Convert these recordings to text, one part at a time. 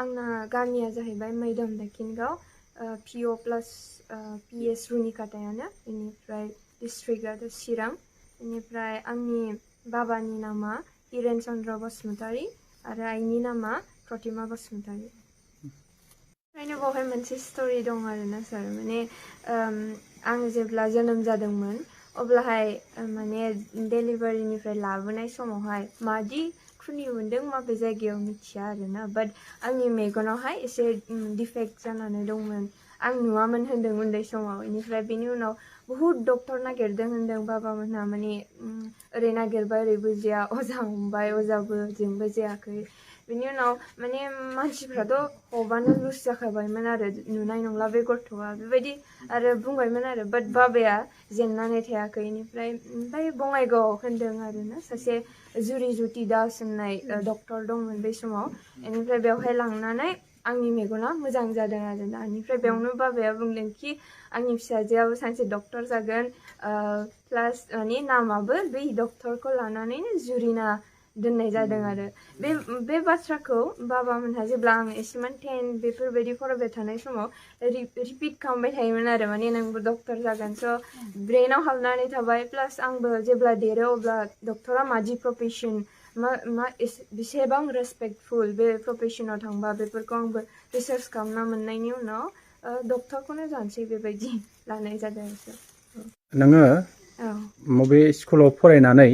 आंना गामिया जाहैबाय मैदम दाकिनगाव PO प्लास PS रुनिकाटायानो बेनिफ्राय डिस्ट्रिक्टआ चिरां बेनिफ्राय आंनि बाबानि नामा हिरेन चन्द्र बसुमतारी आरो आइनि नामा प्रतिमा बसुमतारी ओंखायनो बावहाय मोनसे स्ट'रि दं आरोना सार माने आं जेब्ला जोनोम जादोंमोन अब्लाहाय माने डेलिभारिनिफ्राय लाबोनाय समावहाय मादि खुनि मोनदों माबे जायगायाव मिथिया आरोना बाट आंनि मेगनावहाय एसे डिफेक्ट जानानै दंमोन आं नुवामोन होन्दों उन्दै समाव बेनिफ्राय बेनि उनाव बहुद डक्टर नागिरदों होन्दों बाबामोनहा माने ओरै नागिरबाय ओरैबो जाया अजा हमबाय अजाबो जोंबो जायाखै बेनि उनाव माने मानसिफ्राथ' हबानो लुज जाखाबायमोन आरो नुनाय नंला बे गथ'आ बेबायदि आरो बुंबायमोन आरो बाट बाबाया जेननानै थायाखै बेनिफ्राय बङाइगावआव होन्दों आरोना सासे जुरि जुति दास होननाय डक्टर दंमोन बै समाव बेनिफ्राय बेवहाय लांनानै आंनि मेगना मोजां जादों आरोना बेनिफ्राय बेयावनो बाबाया बुंदों कि आंनि फिसाजोआबो सानसे डक्टर जागोन प्लास माने नामाबो बै डक्टरखौ लानानैनो जुरिना दोननाय जादों आरो बे बाथ्राखौ बाबामोनहा जेब्ला आं एसेमान 10 बेफोरबायदि फरायबाय थानाय समाव रिपिट खालामबाय थायोमोन आरो माने नोंबो डक्टर जागोन स' ब्रेनाव हाबनानै थाबाय प्लास आंबो जेब्ला देरो अब्ला डक्टरा मादि प्रफेसन मा बेसेबां रेसपेक्टफुल बे प्रफेसनाव थांबा बेफोरखौ आंबो रिसार्च खालामना मोननायनि उनाव डक्टरखौनो जानोसै बेबायदि लानाय जादों नोङो मबे स्कुलाव फरायनानै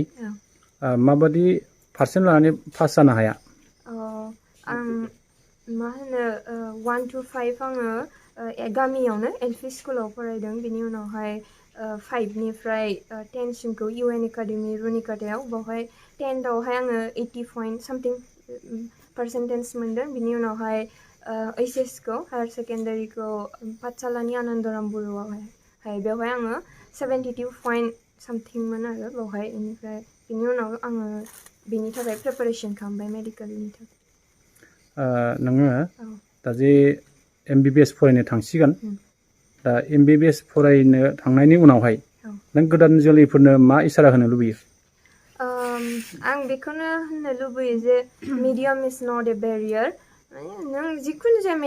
माबादि पार्सेन्ट लानानै पास जानो हाया आं मा होनो 1 to 5 आङो गामियावनो LP स्कुलाव फरायदों बिनि उनावहाय 5निफ्राय 10 सिमखौ UN एकाडेमि रुनिकाटायाव बावहाय 10आवहाय आङो 80 पॉइंट समथिं पार्सेन्टेज मोनदों बिनि उनावहाय HS खौ हायर सेकेन्डारिखौ पाठशालानि आनन्दराम बरुआवहाय बेवहाय आङो 72 पॉइंट समथिंमोन आरो बावहाय बेनिफ्राय बिनि उनाव आङो बेनि थाखाय प्रिपारेसन खालामबाय मेडिकेलनि थाखाय नोङो दा जे MBBS फरायनो थांसिगोन दा MBBS फरायनो थांनायनि उनावहाय नों गोदान जोलैफोरनो मा इसारा होनो लुबैयो आं बेखौनो होननो लुबैयो जे medium is not A barrier नों जिखुनु जाया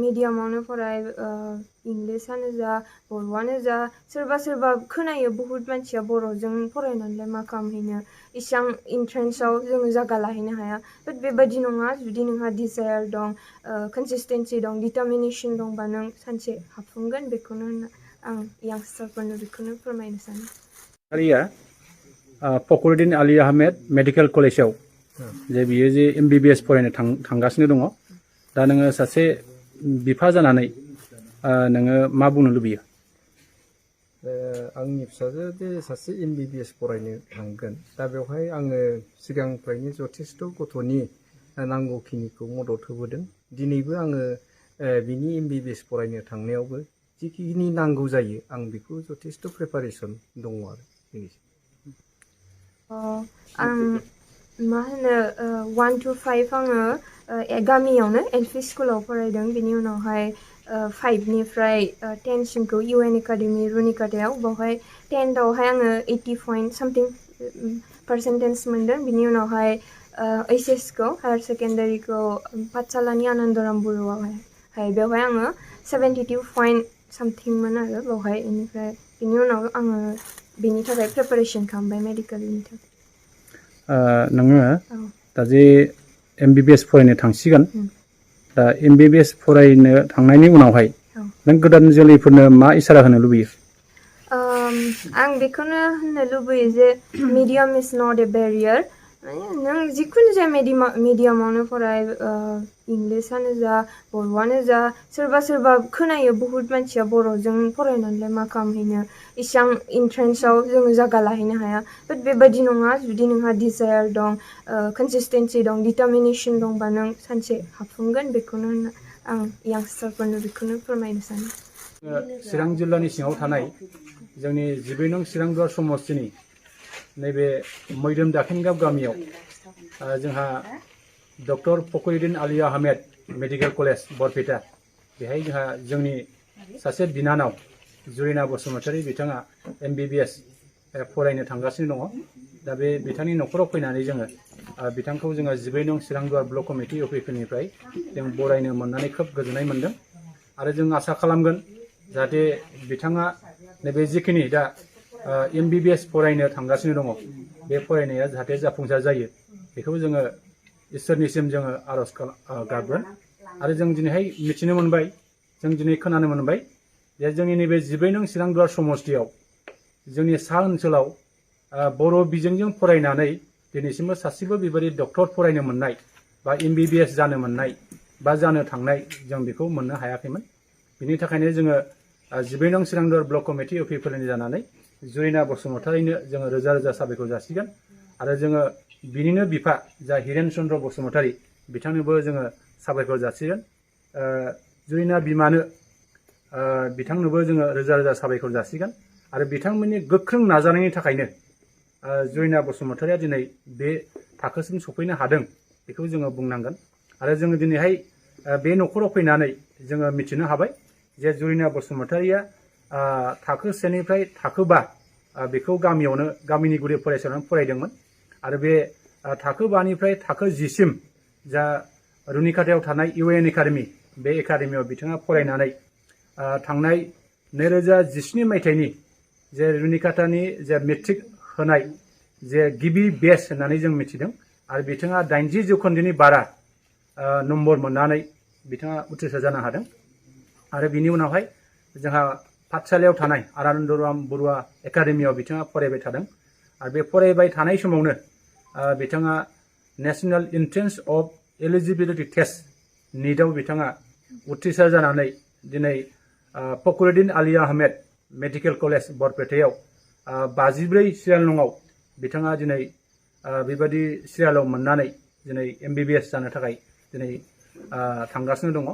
मिडियामावनो फराय इंलिसानो जा बर'आनो जा सोरबा खोनायो बहुत मानसिया बर'जों फरायनानैलाय मा खालामहैनो इसां इन्ट्रेन्सआव जोङो जागा लाहैनो हाया बाट बेबायदि नङा जुदि नोंहा डिजायार दं कनसिस्टेन्सि दं डिटारमिनेसन दंबा नों सानसे हाबफुंगोन बेखौनो आं यांस्टारफोरनो बेखौनो फोरमायनो सानो फखरुद्दिन आली आहमेद मेडिकेल कलेजाव जे बियो जे MBBS फरायनो थांगासिनो दङ दा नोङो सासे बिफा जानानै नोङो मा बुंनो लुबैयो आंनि फिसाजो जे सासे MBBS फरायनो थांगोन दा बेवहाय आङो सिगांनिफ्रायनो जथेस्थ' गथ'नि नांगौखिनिखौ मदद होबोदों दिनैबो आङो बिनि MBBS फरायनो थांनायावबो जिखिनि नांगौ जायो आं बेखौ जथेस्थ' प्रिपारेसन दङ आरो आं मा होनो 1 to 5 आङो गामियावनो LP स्कुलाव फरायदों बिनि उनावहाय 5निफ्राय 10 सिमखौ UN एकाडेमि रुनिकाटायाव बावहाय 10आवहाय आङो 80 पॉइंट समथिं पार्सेन्टेज मोनदों बिनि उनावहाय HS खौ हायर सेकेन्डारिखौ पाठशालानि आनन्दराम बरुआवहाय बेवहाय आङो 72 पॉइंट समथिंमोन आरो बावहाय बेनिफ्राय बिनि उनाव आङो बेनि थाखाय प्रिपारेसन खालामबाय मेडिकेलनि थाखाय नोङो दा जे MBBS फरायनो थांसिगोन दा MBBS फरायनो थांनायनि उनावहाय नों गोदान जोलैफोरनो मा इसारा होनो लुबैयो आं बेखौनो होननो लुबैयो जे medium is not A barrier नों जिखुनु जाया मिडियामावनो फराय इंलिसानो जा बर'आनो जा सोरबा खोनायो बहुत मानसिया बर'जों फरायनानैलाय मा खालामहैनो इसां इन्ट्रेन्सआव जोङो जागा लाहैनो हाया बाट बेबायदि नङा जुदि नोंहा डिजायार दं कनसिस्टेन्सि दं डिटारमिनेसन दंबा नों सानसे हाबफुंगोन बेखौनो आं यांस्टारफोरनो बेखौनो फोरमायनो सानो चिरां जिल्लानि सिङाव थानाय जोंनि 12 नं चिरांदुवार समस्तिनि नैबे मैदोम दाकिनगाव गामियाव जोंहा doctor Fakhruddin Ali Ahmed medical college Barpeta बेहाय जोंहा जोंनि सासे बिनानाव जुरिना बसुमतारी बिथाङा MBBS फरायनो थांगासिनो दङ दा बे बिथांनि न'खराव फैनानै जोङो बिथांखौ जोङो 12 नं चिरांदुवार ब्लक कमिटि अफिसनिफ्राय जों बरायनो मोननानै खोब गोजोननाय मोनदों आरो जों आसा खालामगोन जाहाथे बिथाङा नैबे जिखिनि दा MBBS फरायनो थांगासिनो दङ बे फरायनाया जाहाथे जाफुंसार जायो बेखौ जोङो इसोरनिसिम जोङो आरज गाबगोन आरो जों दिनैहाय मिथिनो मोनबाय जों दिनै खोनानो मोनबाय जे जोंनि नैबे 12 नं चिरांदुवार समस्तियाव जोंनि सा ओनसोलाव बर' बिजोंजों फरायनानै दिनैसिमबो सासेबो बेबायदि डक्टर फरायनो मोननाय बा MBBS जानो मोननाय बा जानो थांनाय जों बेखौ मोननो हायाखैमोन बिनि थाखायनो जोङो 12 नं चिरांदुवार ब्लक कमिटि अफिसफोरनि जानानै जुरिना बसुमतारिनो जोङो रोजा रोजा साबायखर जासिगोन आरो जोङो बिनिनो बिफा जा हिरेन चन्द्र बसुमतारि बिथांनोबो जोङो साबायखर जासिगोन जुरिना बिमानो बिथांनोबो जोङो रोजा रोजा साबायखर जासिगोन आरो बिथांमोननि गोख्रों नाजानायनि थाखायनो जुरिना बसुमतारिया दिनै बे थाखोसिम सफैनो हादों बेखौ जोङो बुंनांगोन आरो जोङो दिनैहाय बे न'खराव फैनानै जोङो मिथिनो हाबाय जे जुरिना बसुमतारिया थाखो 1 निफ्राय थाखो 5 बेखौ गामियावनो गामिनि गुदि फरायसालियावनो फरायदोंमोन आरो बे थाखो 5 निफ्राय थाखो 10 सिम जा रुनिकाटायाव थानाय UN एकाडेमि बे एकाडेमियाव बिथाङा फरायनानै थांनाय 2017 मायथाइनि जे रुनिकाटानि जे मेट्रिक होनाय जे गिबि बेच होननानै जों मिथिदों आरो बिथाङा 80 जौखोन्दोनि बारा नम्बर मोननानै बिथाङा उथ्रिसार जानो हादों आरो बिनि उनावहाय जोंहा पाठसालायाव थानाय आनन्दराम बरुवा एकाडेमियाव बिथाङा फरायबाय थादों आरो बे फरायबाय थानाय समावनो बिथाङा national entrance of eligibility test नीटआव बिथाङा उथ्रिसार जानानै दिनै फखरुद्दिन आली आहमेद मेडिकेल कलेज बरपेटायाव 54 सिरियाल नंआव बिथाङा दिनै बेबायदि सिरियालाव मोननानै दिनै MBBS जानो थाखाय दिनै थांगासिनो दङ